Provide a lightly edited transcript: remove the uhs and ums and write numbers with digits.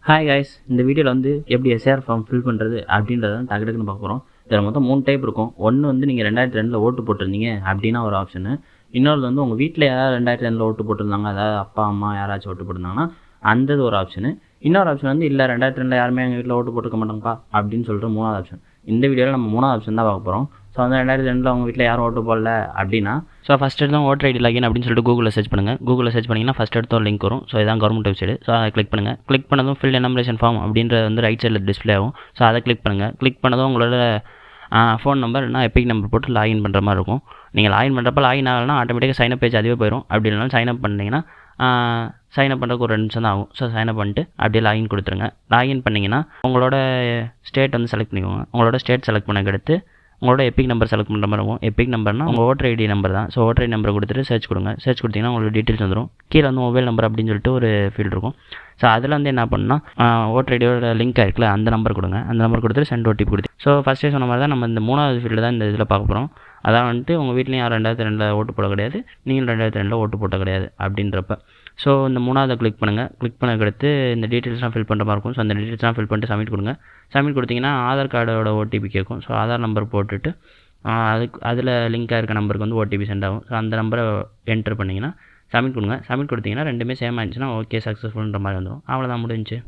Hi guys, இந்த வீடியோவில் வந்து எப்படி எஸ்ஆர் ஃபார்ம் ஃபில் பண்ணுறது அப்படின்றத டக்கு டக்குன்னு பார்க்க போகிறோம். இதில் மொத்தம் 3 டைப் இருக்கும். ஒன்று வந்து நீங்கள் 2002 ஓட்டு போட்டிருந்தீங்க அப்படின்னா ஒரு ஆப்ஷனு. இன்னொரு வந்து உங்கள் வீட்டில் யாராவது 2002 ஓட்டு போட்டிருந்தாங்க, அதாவது அப்பா அம்மா யாராச்சும் ஓட்டு போட்டிருந்தாங்கன்னா அந்த ஒரு ஆப்ஷனு. இன்னொரு ஆப்ஷன் வந்து இல்லை 2002 யாருமே எங்கள் வீட்டில் ஓட்டு போட்டுக்க மாட்டாங்கப்பா அப்படின்னு சொல்லிட்டு 3வது ஆப்ஷன். இந்த வீடியோவில் நம்ம 3வது ஆப்ஷன் தான் பார்க்க போகிறோம். ஸோ வந்து 2002 அவங்க வீட்டில் யாரும் ஓட்டு போடல அப்படின்னா, ஸோ ஃபஸ்ட் எடுத்து ஓட்டர் ஐடி லாகின் அப்படின்னு சொல்லிட்டு கூகுளில் சர்ச் பண்ணுங்கள். கூகுளில் சர்ச் பண்ணிங்கன்னா ஃபஸ்ட் எடுத்து ஒரு லிங்க் வரும். ஸோ இதான் கவர்மெண்ட் வெப்சைட். ஸோ அதை கிளிக் பண்ணுங்கள். கிளிக் பண்ணதும் ஃபில் எனுமரேஷன் ஃபார்ம் அப்படின்ற வந்து ரைட் சைடில் டிஸ்பிளே ஆகும். ஸோ அதை கிளிக் பண்ணுங்கள். கிளிக் பண்ணதும் உங்களோட ஃபோன் நம்பர் இல்லைனா எபிக் நம்பர் போட்டு லாகின் பண்ணுற மாதிரி இருக்கும். நீங்கள் லாகின் பண்ணுறப்ப லாகின் ஆகலைன்னா ஆட்டோமேட்டிக்காக சைனப் பேஜ் அதுவே போயிடும். அப்படி இல்லைனா சைனப் பண்ணிங்கன்னா சைனப் பண்ணுறதுக்கு ஒரு 2 நிமிஷம் தான் ஆகும். ஸோ சைனப் பண்ணிட்டு அப்படியே லாகின் கொடுத்துருங்க. லாகின் பண்ணிங்கன்னா உங்களோட ஸ்டேட் வந்து செலக்ட் பண்ணிக்கோங்க. உங்களோட ஸ்டேட் செலக்ட் பண்ணக்கு அடுத்து உங்களோட எபிக் நம்பர் செலக்ட் பண்ணுற மாதிரி இருக்கும். எபிக் நம்பர்னால் உங்கள் ஓட்டர் ஐடி நம்பர் தான். ஸோ ஓட்டர் ஐடி நம்பரை கொடுத்துட்டு சர்ச் கொடுங்க. சர்ச் கொடுத்தீங்கன்னா உங்களுக்கு டீட்டெயில்ஸ் வந்துடும். கீழே வந்து மொபைல் நம்பர் அப்படின்னு சொல்லிட்டு ஒரு ஃபீல்டு இருக்கும். ஸோ அதில் வந்து என்ன பண்ணால் ஓட்டர் ஐடியோட லிங்க் ஆயிருக்குல்ல, அந்த நம்பர் கொடுங்க. அந்த நம்பர் கொடுத்துட்டு சென்ட் ஓடிபி கொடுத்து. ஸோ ஃபஸ்ட்டே சொன்ன மாதிரி தான் நம்ம இந்த 3வது ஃபீல்டு தான் இந்த இதில் பார்க்க போகிறோம். அதான் வந்துட்டு உங்கள் வீட்லேயும் யாரும் 2002 ஓட்டு போட கிடையாது, நீங்கள் 2002 ஓட்டு போட்ட கிடையாது அப்படின்றப்ப. ஸோ இந்த 3வது கிளிக் பண்ணுங்கள். கிளிக் பண்ணக்கடுத்து இந்த டீட்டெயில்ஸ்லாம் ஃபில் பண்ணுற மாதிரி இருக்கும். ஸோ அந்த டீட்டெயில்ஸ்லாம் ஃபில் பண்ணிட்டு சப்மிட் கொடுங்க. சப்மிட் கொடுத்தீங்கன்னா ஆதார் கார்டோட ஓடிபி கேட்கும். ஸோ ஆதார் நம்பர் போட்டுட்டு அதில் லிங்காக இருக்க நம்பருக்கு வந்து ஓடிபி சென்ட் ஆகும். ஸோ அந்த நம்பரை என்ட்ரு பண்ணிங்கன்னா சப்மிட் கொடுங்க. சப்மிட் கொடுத்தீங்கன்னா ரெண்டுமே சேம் ஆயிடுச்சுன்னா ஓகே சக்ஸஸ்ஃபுல்ன்ற மாதிரி வந்துடும். அவ்வளோதான், முடிஞ்சுச்சு.